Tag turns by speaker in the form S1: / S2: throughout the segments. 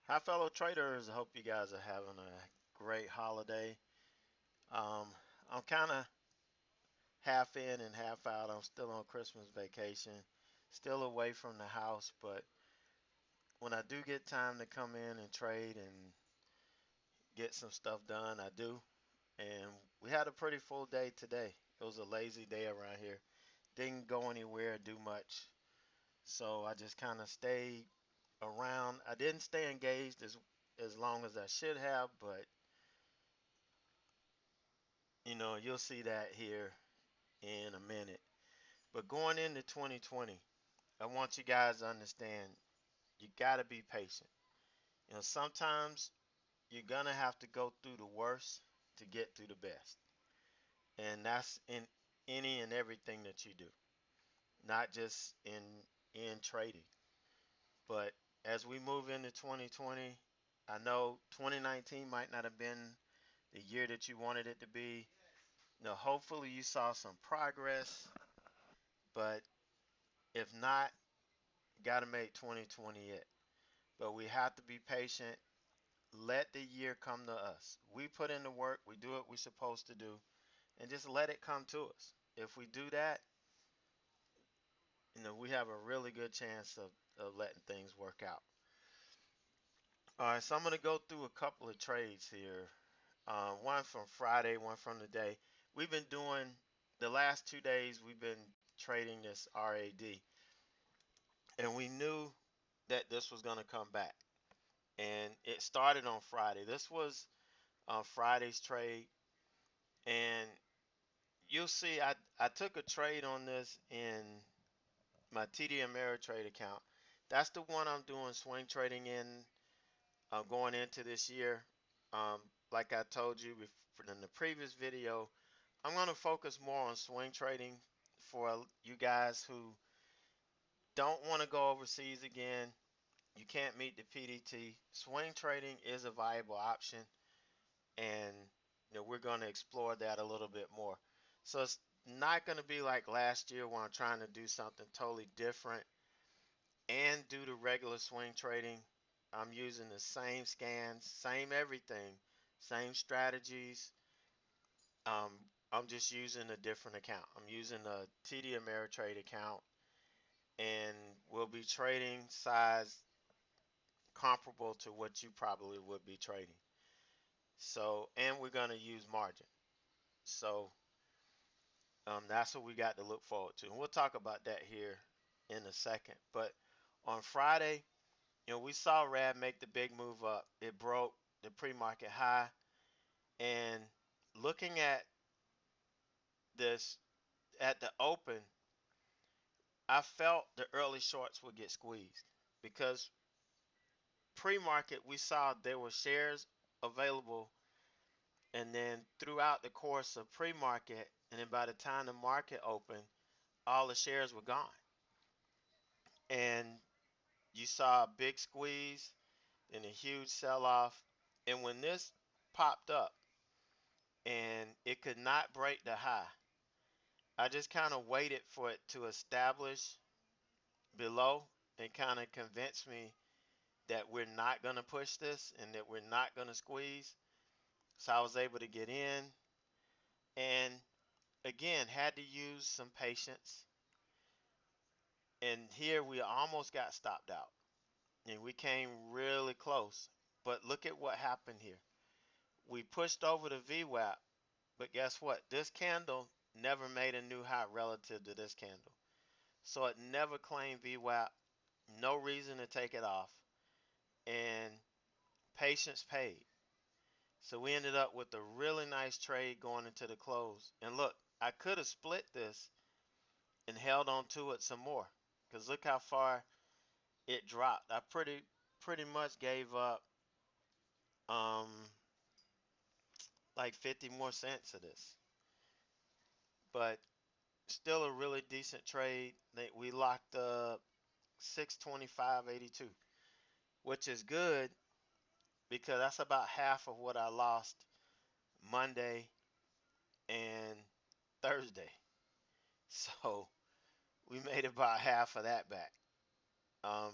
S1: Hi, fellow traders. I hope you guys are having a great holiday. Um, I'm kind of half in and half out. I'm still on Christmas vacation, still away from the house, but when I do get time to come in and trade and get some stuff done, I do. And we had a pretty full day today. It was a lazy day around here. Didn't go anywhere, do much. So I just kind of stayed around. I didn't stay engaged as long as I should have, but you'll see that here in a minute. But going into 2020, I want you guys to understand you got to be patient. Sometimes you're going to have to go through the worst to get through the best. And that's in any and everything that you do, not just in trading. But as we move into 2020, I know 2019 might not have been the year that you wanted it to be. Hopefully you saw some progress, but if not, got to make 2020 it. But we have to be patient. Let the year come to us. We put in the work, we do what we're supposed to do, and just let it come to us. If we do that, we have a really good chance of letting things work out. All right, so I'm going to go through a couple of trades here. One from Friday, one from today. We've been doing, the last 2 days, we've been trading this RAD, and we knew that this was going to come back. And it started on Friday. This was Friday's trade, and you'll see I took a trade on this in my TD Ameritrade account. That's the one I'm doing swing trading in going into this year. Like I told you before in the previous video, I'm going to focus more on swing trading for you guys who don't want to go overseas again. You can't meet the PDT. Swing trading is a viable option, and we're going to explore that a little bit more. So it's not going to be like last year when I'm trying to do something totally different and do the regular swing trading. I'm using the same scans, same everything, same strategies. I'm just using a different account. I'm using a TD Ameritrade account, and we'll be trading size comparable to what you probably would be trading. So, and we're going to use margin. So that's what we got to look forward to. And we'll talk about that here in a second. But on Friday, we saw RAD make the big move up. It broke the pre-market high. And looking at this at the open, I felt the early shorts would get squeezed because pre-market we saw there were shares available, and then throughout the course of pre-market, and then by the time the market opened, all the shares were gone. And you saw a big squeeze, then a huge sell-off. And when this popped up and it could not break the high, I just kind of waited for it to establish below and kind of convince me that we're not going to push this and that we're not going to squeeze. So I was able to get in, and again had to use some patience. And here we almost got stopped out, and we came really close. But look at what happened here. We pushed over the VWAP, but guess what? This candle never made a new high relative to this candle. So it never claimed VWAP. No reason to take it off. And patience paid. So we ended up with a really nice trade going into the close. And look, I could have split this and held on to it some more. Because look how far it dropped. I pretty much gave up um like 50 more cents of this. But still a really decent trade. We locked up 625.82, which is good because that's about half of what I lost Monday and Thursday. So we made about half of that back. Um,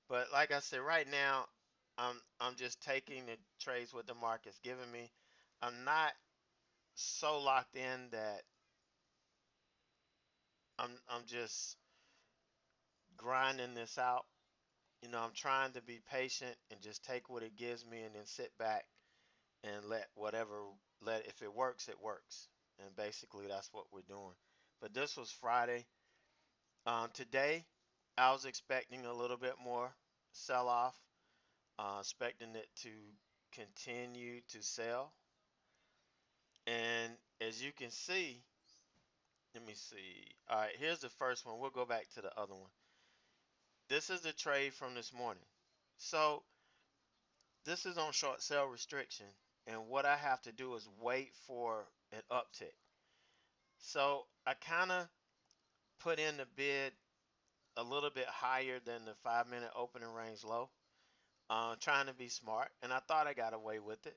S1: but like I said, right now I'm just taking the trades what the market's giving me. I'm not so locked in that I'm just grinding this out. I'm trying to be patient and just take what it gives me and then sit back and let if it works, it works. And basically that's what we're doing. But this was Friday. Today I was expecting a little bit more sell off, expecting it to continue to sell. And as you can see, let me see. All right, here's the first one. We'll go back to the other one. This is the trade from this morning. So this is on short sale restriction. And what I have to do is wait for an uptick. So I kind of put in the bid a little bit higher than the 5 minute opening range low, trying to be smart. And I thought I got away with it.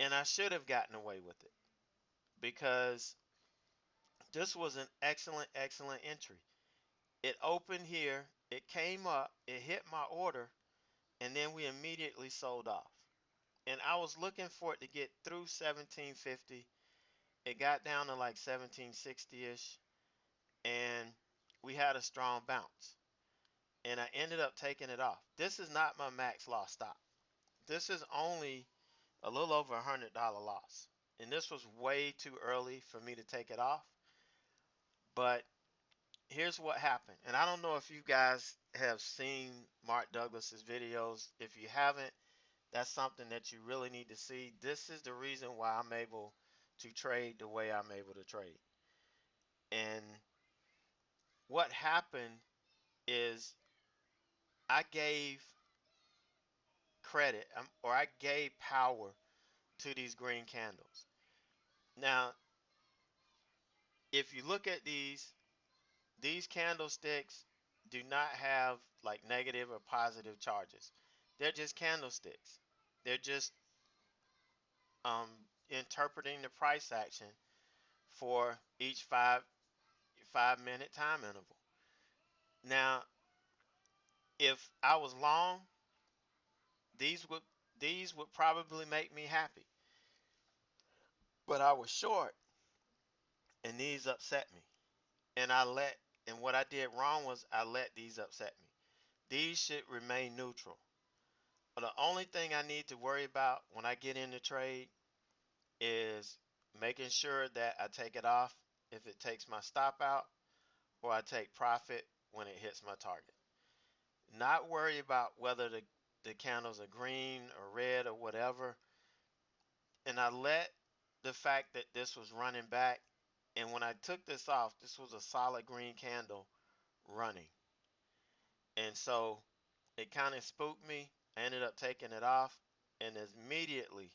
S1: And I should have gotten away with it because this was an excellent, excellent entry. It opened here, it came up, it hit my order, and then we immediately sold off. And I was looking for it to get through 1750. It got down to like 1760-ish, and we had a strong bounce. And I ended up taking it off. This is not my max loss stop. This is only a little over $100 loss. And this was way too early for me to take it off. But here's what happened. And I don't know if you guys have seen Mark Douglas's videos. If you haven't, that's something that you really need to see. This is the reason why I'm able to trade the way I'm able to trade. And what happened is I gave credit, or I gave power to these green candles. Now, if you look at these candlesticks do not have like negative or positive charges. They're just candlesticks. They're just um, interpreting the price action for each 5 minute time interval. Now, if I was long, these would these would probably make me happy. But I was short, and these upset me. And what I did wrong was I let these upset me. These should remain neutral. But the only thing I need to worry about when I get in the trade is making sure that I take it off if it takes my stop out, or I take profit when it hits my target. Not worry about whether the candles are green or red or whatever. And I let the fact that this was running back, and when I took this off, this was a solid green candle running. And so it kind of spooked me. I ended up taking it off, and immediately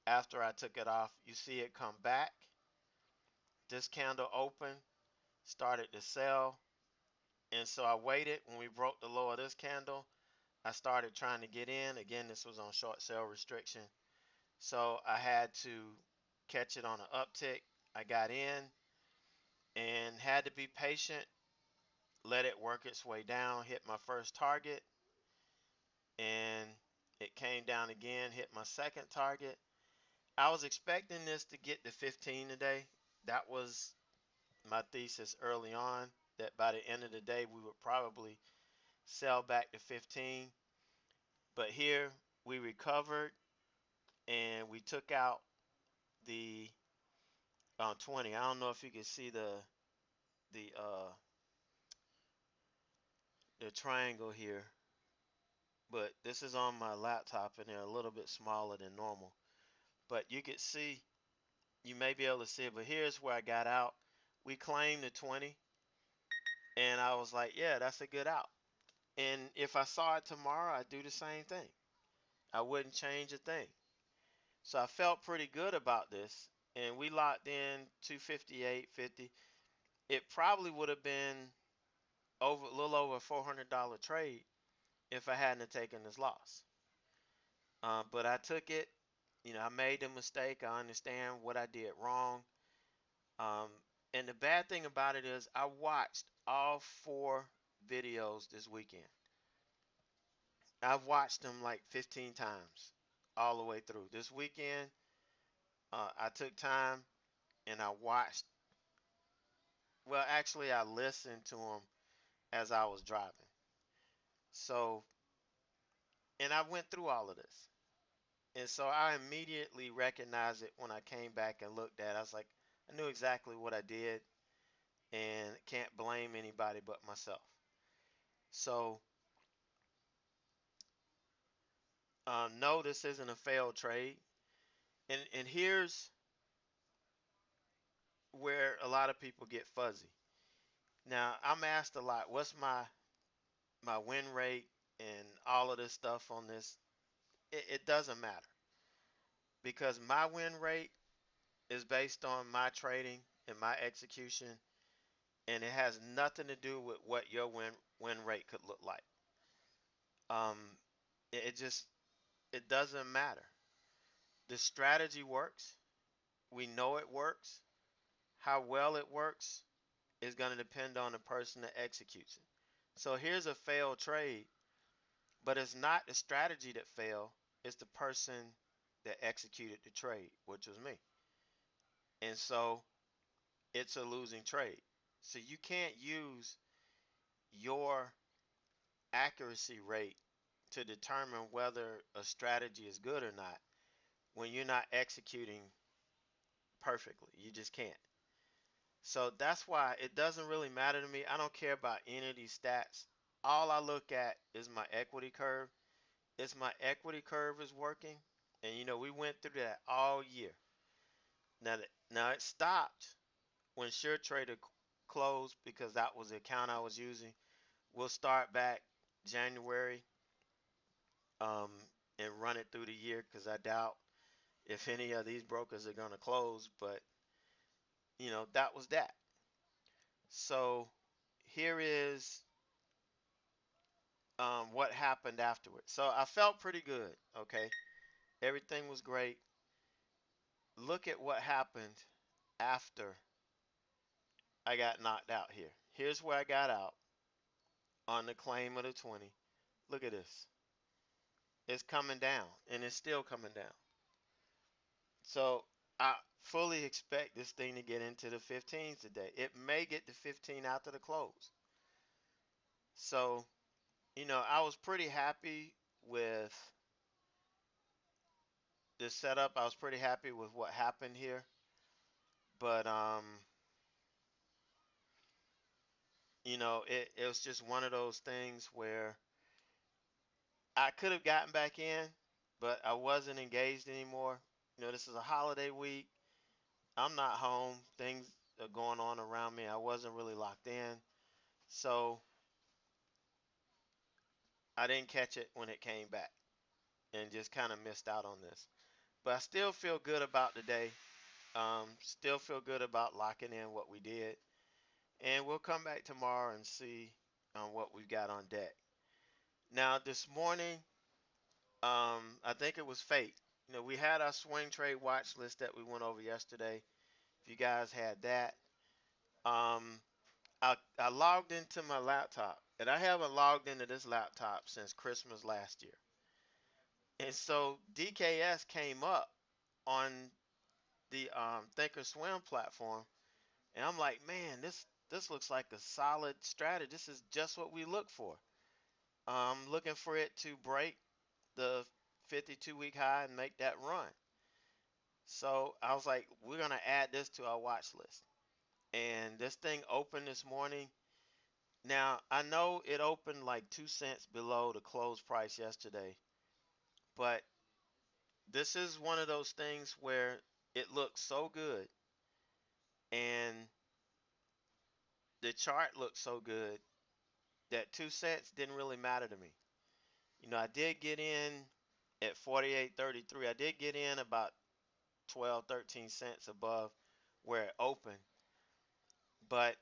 S1: after I took it off, you see it come back. This candle opened, started to sell, and so I waited. When we broke the low of this candle, I started trying to get in. Again, this was on short sale restriction, so I had to catch it on an uptick. I got in and had to be patient, let it work its way down, hit my first target, and it came down again, hit my second target. I was expecting this to get to 15 today. That was my thesis early on, that by the end of the day we would probably sell back to 15. But here we recovered and we took out the 20. I don't know if you can see the uh, the triangle here, but this is on my laptop and they're a little bit smaller than normal. But you can see, you may be able to see it, but here's where I got out. We claimed the 20, and I was like, yeah, that's a good out. And if I saw it tomorrow, I'd do the same thing. I wouldn't change a thing. So I felt pretty good about this, and we locked in 258.50. It probably would have been over a little over a $400 trade if I hadn't taken this loss. But I took it. I made the mistake. I understand what I did wrong. Um, and the bad thing about it is I watched all 4 videos this weekend. I've watched them like 15 times all the way through. This weekend, I took time and I watched. Well, actually, I listened to them as I was driving. So, and I went through all of this. And so I immediately recognized it when I came back and looked at it. I was like, I knew exactly what I did and can't blame anybody but myself. So, no, this isn't a failed trade. And here's where a lot of people get fuzzy. Now, I'm asked a lot, what's my win rate and all of this stuff on this? It doesn't matter because my win rate is based on my trading and my execution, and it has nothing to do with what your win rate could look like. Um, it just it doesn't matter. The strategy works. We know it works. How well it works is going to depend on the person that executes it. So here's a failed trade, but it's not the strategy that failed. It's the person that executed the trade, which was me. And so it's a losing trade. So you can't use your accuracy rate to determine whether a strategy is good or not when you're not executing perfectly. You just can't. So that's why it doesn't really matter to me. I don't care about any of these stats. All I look at is my equity curve. It's my equity curve is working. And we went through that all year. Now it stopped when SureTrader closed because that was the account I was using. We'll start back January um, and run it through the year because I doubt if any of these brokers are going to close. But that was that. So here is what happened afterwards. So I felt pretty good. Okay, everything was great. Look at what happened after I got knocked out here. Here's where I got out on the claim of the 20. Look at this. It's coming down, and it's still coming down. So I fully expect this thing to get into the 15s today. It may get to 15 after the close. So, I was pretty happy with the setup. I was pretty happy with what happened here. But it was just one of those things where I could have gotten back in, but I wasn't engaged anymore. This is a holiday week. I'm not home. Things are going on around me. I wasn't really locked in. So I didn't catch it when it came back and just kind of missed out on this. But I still feel good about the day. Still feel good about locking in what we did. And we'll come back tomorrow and see what we've got on deck. Now, this morning, I think it was fate. We had our swing trade watch list that we went over yesterday. If you guys had that, um, I logged into my laptop, and I haven't logged into this laptop since Christmas last year. And so DKS came up on the Thinkorswim platform, and I'm like, man, this looks like a solid strategy. This is just what we look for. I'm looking for it to break the 52-week high and make that run. So I was like, we're gonna add this to our watch list. And this thing opened this morning. Now I know it opened like 2 cents below the close price yesterday, but this is one of those things where it looks so good and the chart looks so good that 2 cents didn't really matter to me. I did get in at 48.33. I did get in about 12, 13 cents above where it opened. But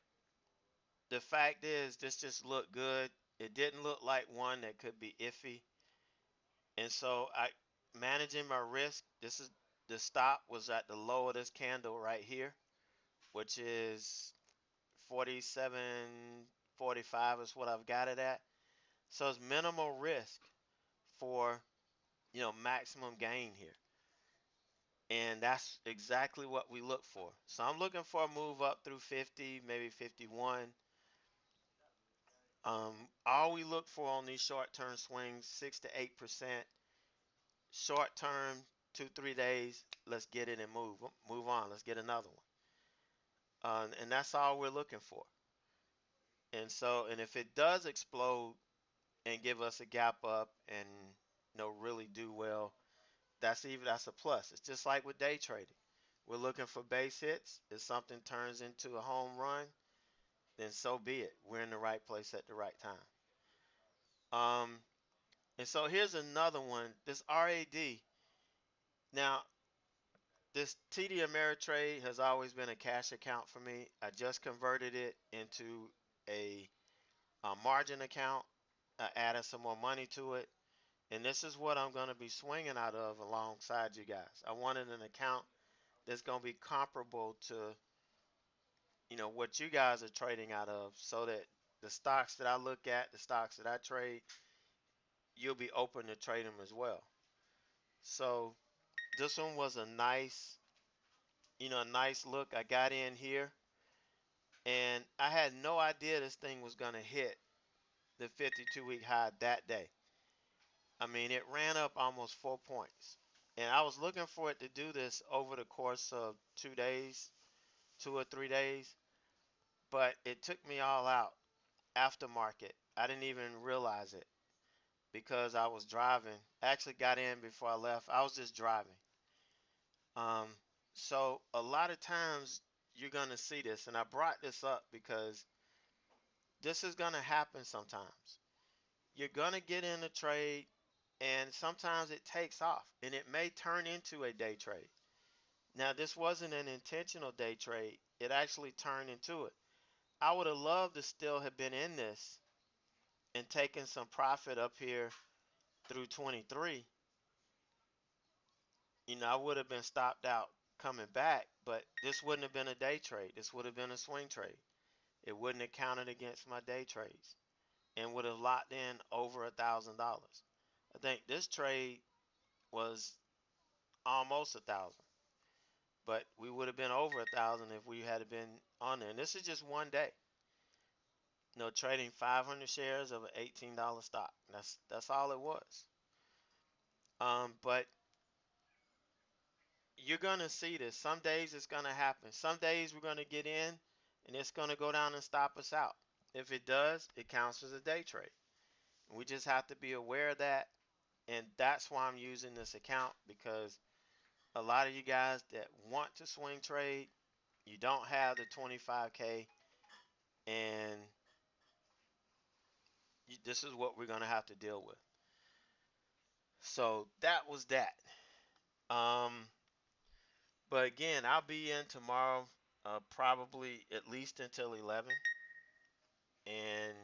S1: the fact is, this just looked good. It didn't look like one that could be iffy. And so I managing my risk. This is the stop was at the low of this candle right here, which is 47.45 is what I've got it at. So it's minimal risk maximum gain here. And that's exactly what we look for. So I'm looking for a move up through 50, maybe 51. All we look for on these short-term swings, 6 to 8%. Short-term, 2, 3 days. Let's get it and move on. Let's get another one. And that's all we're looking for. And so, and if it does explode and give us a gap up and really do well, that's a plus. It's just like with day trading. We're looking for base hits. If something turns into a home run, then so be it. We're in the right place at the right time. And so here's another one. This RAD. Now, this TD Ameritrade has always been a cash account for me. I just converted it into a margin account. I added some more money to it. And this is what I'm going to be swinging out of alongside you guys. I wanted an account that's going to be comparable to, what you guys are trading out of, so that the stocks that I look at, the stocks that I trade, you'll be open to trade them as well. So this one was a nice look. I got in here and I had no idea this thing was going to hit the 52-week high that day. I mean, it ran up almost 4 points. And I was looking for it to do this over the course of 2 days, 2 or 3 days, but it took me all out after market. I didn't even realize it because I was driving. I actually got in before I left. I was just driving. Um, so a lot of times you're going to see this, and I brought this up because this is going to happen sometimes. You're going to get in a trade, and sometimes it takes off, and it may turn into a day trade. Now, this wasn't an intentional day trade. It actually turned into it. I would have loved to still have been in this and taken some profit up here through 23. I would have been stopped out coming back, but this wouldn't have been a day trade. This would have been a swing trade. It wouldn't have counted against my day trades and would have locked in over $1,000. I think this trade was almost 1,000, but we would have been over 1,000 if we had been on there. And this is just one day. Trading 500 shares of an $18 stock. That's all it was. But you're gonna see this. Some days it's gonna happen. Some days we're gonna get in, and it's gonna go down and stop us out. If it does, it counts as a day trade. We just have to be aware of that, and that's why I'm using this account, because a lot of you guys that want to swing trade, you don't have the 25K, and this is what we're gonna have to deal with. So that was that. Um, but again, I'll be in tomorrow, probably at least until 11, and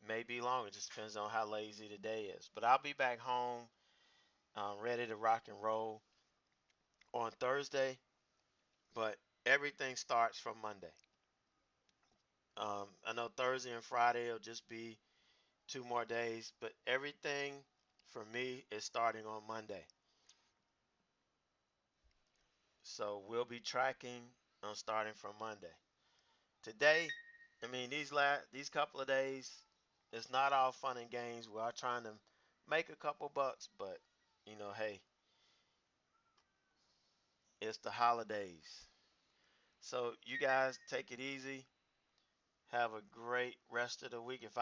S1: maybe longer. Just depends on how lazy the day is. But I'll be back home, ready to rock and roll on Thursday. But everything starts from Monday. I know Thursday and Friday will just be 2 more days, but everything for me is starting on Monday. So we'll be tracking on starting from Monday. Today, I mean, these couple of days, it's not all fun and games. We are trying to make a couple bucks, but hey, it's the holidays. So you guys take it easy. Have a great rest of the week. If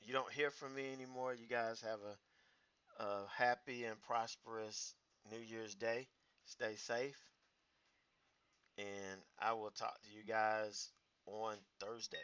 S1: you don't hear from me anymore, you guys have a happy and prosperous New Year's Day. Stay safe, and I will talk to you guys on Thursday.